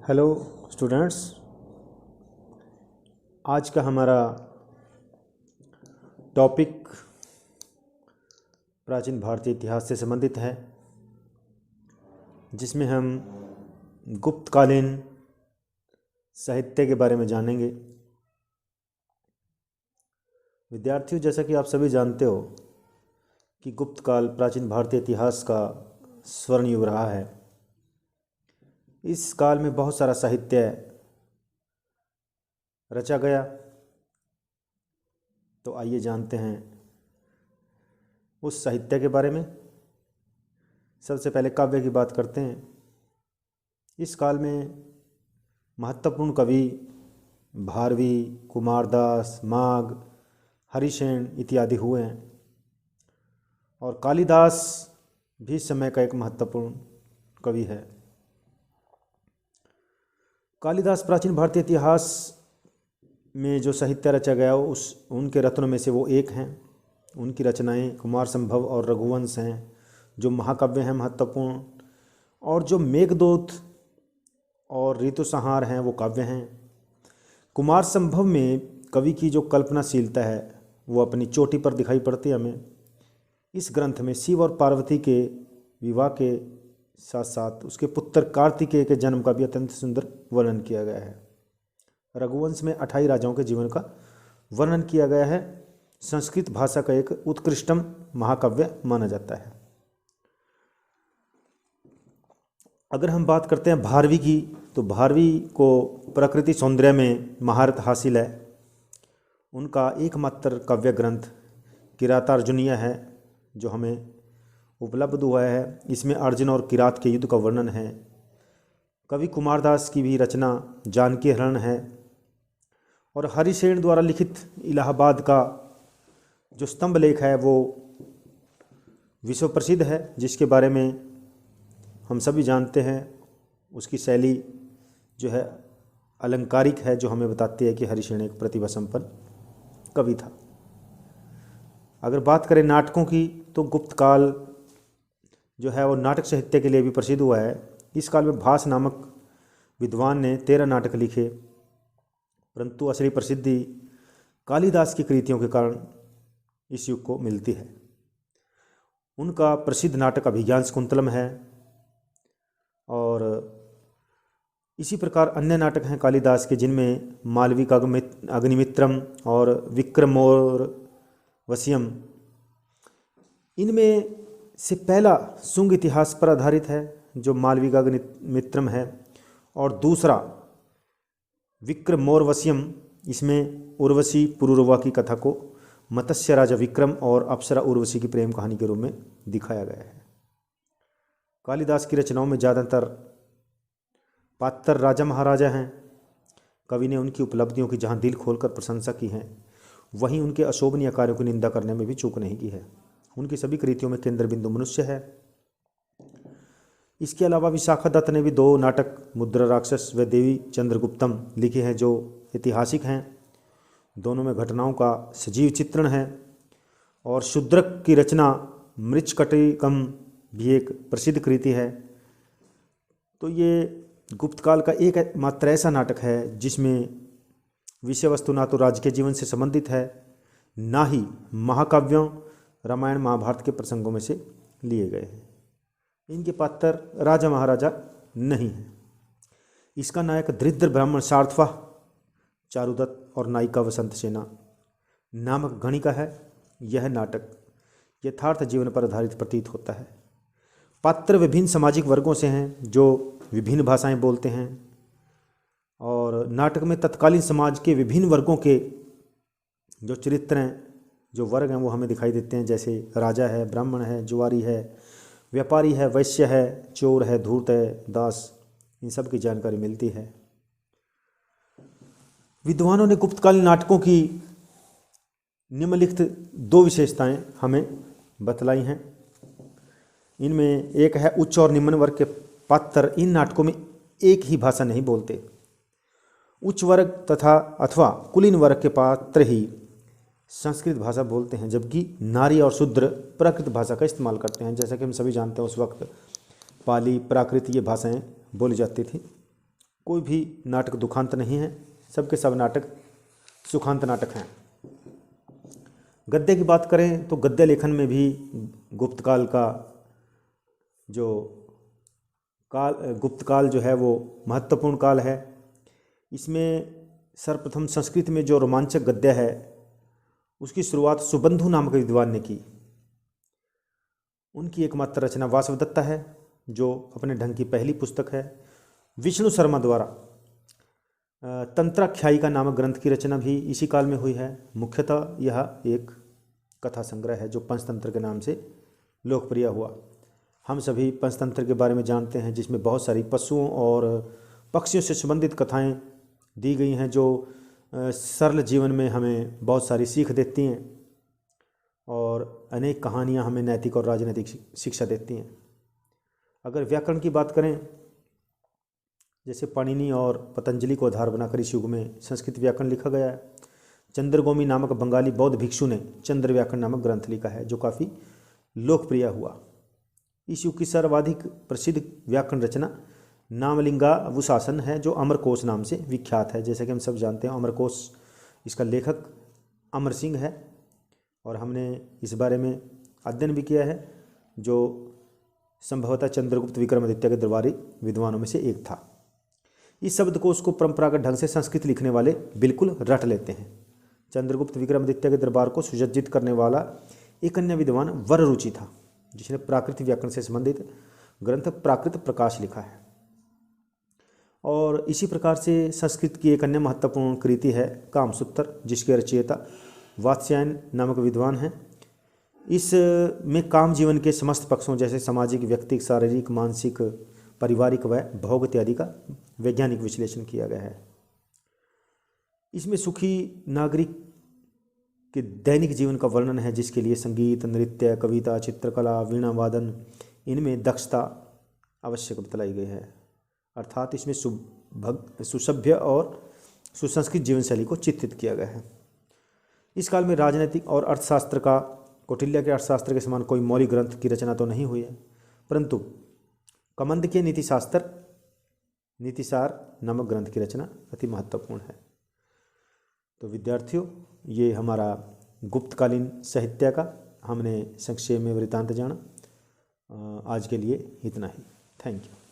Hello students, आज का हमारा टॉपिक प्राचीन भारतीय इतिहास से संबंधित है, जिसमें हम गुप्तकालीन साहित्य के बारे में जानेंगे। विद्यार्थियों, जैसा कि आप सभी जानते हो कि गुप्त काल प्राचीन भारतीय इतिहास का स्वर्ण युग रहा है। इस काल में बहुत सारा साहित्य रचा गया। तो आइए जानते हैं उस साहित्य के बारे में। सबसे पहले काव्य की बात करते हैं। इस काल में महत्वपूर्ण कवि भारवी, कुमारदास, माघ, हरिसेन इत्यादि हुए हैं, और कालिदास भी इस समय का एक महत्वपूर्ण कवि है। कालिदास प्राचीन भारतीय इतिहास में जो साहित्य रचा गया उनके रत्नों में से वो एक हैं। उनकी रचनाएं कुमार संभव और रघुवंश हैं, जो महाकाव्य हैं महत्वपूर्ण, और जो मेघदूत और ऋतुसंहार हैं वो काव्य हैं। कुमार संभव में कवि की जो कल्पनाशीलता है वो अपनी चोटी पर दिखाई पड़ती है हमें। इस ग्रंथ में शिव और पार्वती के विवाह के साथ साथ उसके पुत्र कार्तिकेय के जन्म का भी अत्यंत सुंदर वर्णन किया गया है। रघुवंश में 28 राजाओं के जीवन का वर्णन किया गया है। संस्कृत भाषा का एक उत्कृष्टम महाकाव्य माना जाता है। अगर हम बात करते हैं भारवी की, तो भारवी को प्रकृति सौंदर्य में महारत हासिल है। उनका एकमात्र काव्य ग्रंथ किरातार्जुनीय है, जो हमें उपलब्ध हुआ है। इसमें अर्जुन और किरात के युद्ध का वर्णन है। कवि कुमारदास की भी रचना जानकी हरण है, और हरिसेन द्वारा लिखित इलाहाबाद का जो स्तंभ लेख है वो विश्व प्रसिद्ध है, जिसके बारे में हम सभी जानते हैं। उसकी शैली जो है अलंकारिक है, जो हमें बताती है कि हरिसेन एक प्रतिभा संपन्न कवि था। अगर बात करें नाटकों की, तो गुप्त काल जो है वो नाटक साहित्य के लिए भी प्रसिद्ध हुआ है। इस काल में भास नामक विद्वान ने 13 नाटक लिखे, परंतु असली प्रसिद्धि कालिदास की कृतियों के कारण इस युग को मिलती है। उनका प्रसिद्ध नाटक अभिज्ञान शाकुंतलम है, और इसी प्रकार अन्य नाटक हैं कालिदास के, जिनमें मालविक अग्निमित्रम और विक्रमोर्वशीयम। इनमें से पहला शुंग इतिहास पर आधारित है, जो मालविक अग्निमित्रम है, और दूसरा विक्रमोर्वशीयम। इसमें उर्वशी पुरुरवा की कथा को मत्स्य राजा विक्रम और अप्सरा उर्वशी की प्रेम कहानी के रूप में दिखाया गया है। कालिदास की रचनाओं में ज़्यादातर पात्र राजा महाराजा हैं। कवि ने उनकी उपलब्धियों की जहाँ दिल खोलकर प्रशंसा की है, वहीं उनके अशोभनीय कार्यों की निंदा करने में भी चूक नहीं की है। उनकी सभी कृतियों में केंद्र बिंदु मनुष्य है। इसके अलावा विशाखा दत्त ने भी 2 नाटक मुद्रा राक्षस व देवी चंद्रगुप्तम लिखे हैं, जो ऐतिहासिक हैं। दोनों में घटनाओं का सजीव चित्रण है। और शूद्रक की रचना मृच्छकटिकम भी एक प्रसिद्ध कृति है। तो ये गुप्तकाल का एक मात्र ऐसा नाटक है जिसमें विषय वस्तु ना तो राज्य के जीवन से संबंधित है, ना ही महाकाव्यों रामायण महाभारत के प्रसंगों में से लिए गए हैं। इनके पात्र राजा महाराजा नहीं हैं। इसका नायक दरिद्र ब्राह्मण सार्थवा चारुदत्त और नायिका वसंत सेना नामक गणिका है। यह नाटक यथार्थ जीवन पर आधारित प्रतीत होता है। पात्र विभिन्न सामाजिक वर्गों से हैं, जो विभिन्न भाषाएं बोलते हैं, और नाटक में तत्कालीन समाज के विभिन्न वर्गों के जो चरित्र हैं, जो वर्ग हैं, वो हमें दिखाई देते हैं। जैसे राजा है, ब्राह्मण है, जुआरी है, व्यापारी है, वैश्य है, चोर है, धूर्त है, दास, इन सब की जानकारी मिलती है। विद्वानों ने गुप्तकालीन नाटकों की निम्नलिखित 2 विशेषताएं हमें बतलाई हैं। इनमें एक है उच्च और निम्न वर्ग के पात्र इन नाटकों में एक ही भाषा नहीं बोलते। उच्च वर्ग तथा अथवा कुलीन वर्ग के पात्र ही संस्कृत भाषा बोलते हैं, जबकि नारी और शूद्र प्राकृत भाषा का इस्तेमाल करते हैं। जैसा कि हम सभी जानते हैं, उस वक्त पाली, प्राकृत ये भाषाएं बोली जाती थी। कोई भी नाटक दुखांत नहीं है, सबके सब नाटक सुखांत नाटक हैं। गद्य की बात करें तो गद्य लेखन में भी गुप्त काल का जो गुप्त काल जो है वो महत्वपूर्ण काल है। इसमें सर्वप्रथम संस्कृत में जो रोमांचक गद्य है उसकी शुरुआत सुबंधु नामक विद्वान ने की। उनकी एकमात्र रचना वासवदत्ता है, जो अपने ढंग की पहली पुस्तक है। विष्णु शर्मा द्वारा तंत्राख्यायिका नामक ग्रंथ की रचना भी इसी काल में हुई है। मुख्यतः यह एक कथा संग्रह है जो पंचतंत्र के नाम से लोकप्रिय हुआ। हम सभी पंचतंत्र के बारे में जानते हैं, जिसमें बहुत सारी पशुओं और पक्षियों से संबंधित कथाएं दी गई हैं, जो सरल जीवन में हमें बहुत सारी सीख देती हैं और अनेक कहानियां हमें नैतिक और राजनीतिक शिक्षा देती हैं। अगर व्याकरण की बात करें, जैसे पाणिनि और पतंजलि को आधार बनाकर इस युग में संस्कृत व्याकरण लिखा गया है। चंद्रगोमी नामक बंगाली बौद्ध भिक्षु ने चंद्र व्याकरण नामक ग्रंथ लिखा है, जो काफ़ी लोकप्रिय हुआ। इस युग की सर्वाधिक प्रसिद्ध व्याकरण रचना नामलिंगावुशासन है, जो अमरकोश नाम से विख्यात है। जैसे कि हम सब जानते हैं, अमरकोश इसका लेखक अमर सिंह है और हमने इस बारे में अध्ययन भी किया है, जो संभवतः चंद्रगुप्त विक्रमादित्य के दरबारी विद्वानों में से एक था। इस शब्दकोश को परंपरागत ढंग से संस्कृत लिखने वाले बिल्कुल रट लेते हैं। चंद्रगुप्त विक्रमादित्य के दरबार को सुसज्जित करने वाला एक अन्य विद्वान वररुचि था, जिसने प्राकृत व्याकरण से संबंधित ग्रंथ प्राकृत प्रकाश लिखा है। और इसी प्रकार से संस्कृत की एक अन्य महत्वपूर्ण कृति है कामसूत्र, जिसके रचयिता वात्स्यायन नामक विद्वान हैं। इस में काम जीवन के समस्त पक्षों जैसे सामाजिक, व्यक्तिक, शारीरिक, मानसिक, पारिवारिक व भोग इत्यादि का वैज्ञानिक विश्लेषण किया गया है। इसमें सुखी नागरिक के दैनिक जीवन का वर्णन है, जिसके लिए संगीत, नृत्य, कविता, चित्रकला, वीणा वादन, इनमें दक्षता आवश्यक बतलाई गई है। अर्थात इसमें सुसभ्य और सुसंस्कृत जीवन शैली को चित्रित किया गया है। इस काल में राजनीतिक और अर्थशास्त्र का कौटिल्य के अर्थशास्त्र के समान कोई मौलिक ग्रंथ की रचना तो नहीं हुई है, परंतु कमंद के नीतिसार नामक ग्रंथ की रचना अति महत्वपूर्ण है। तो विद्यार्थियों, ये हमारा गुप्तकालीन साहित्य का हमने संक्षेप में वृत्तांत जाना। आज के लिए इतना ही। Thank you.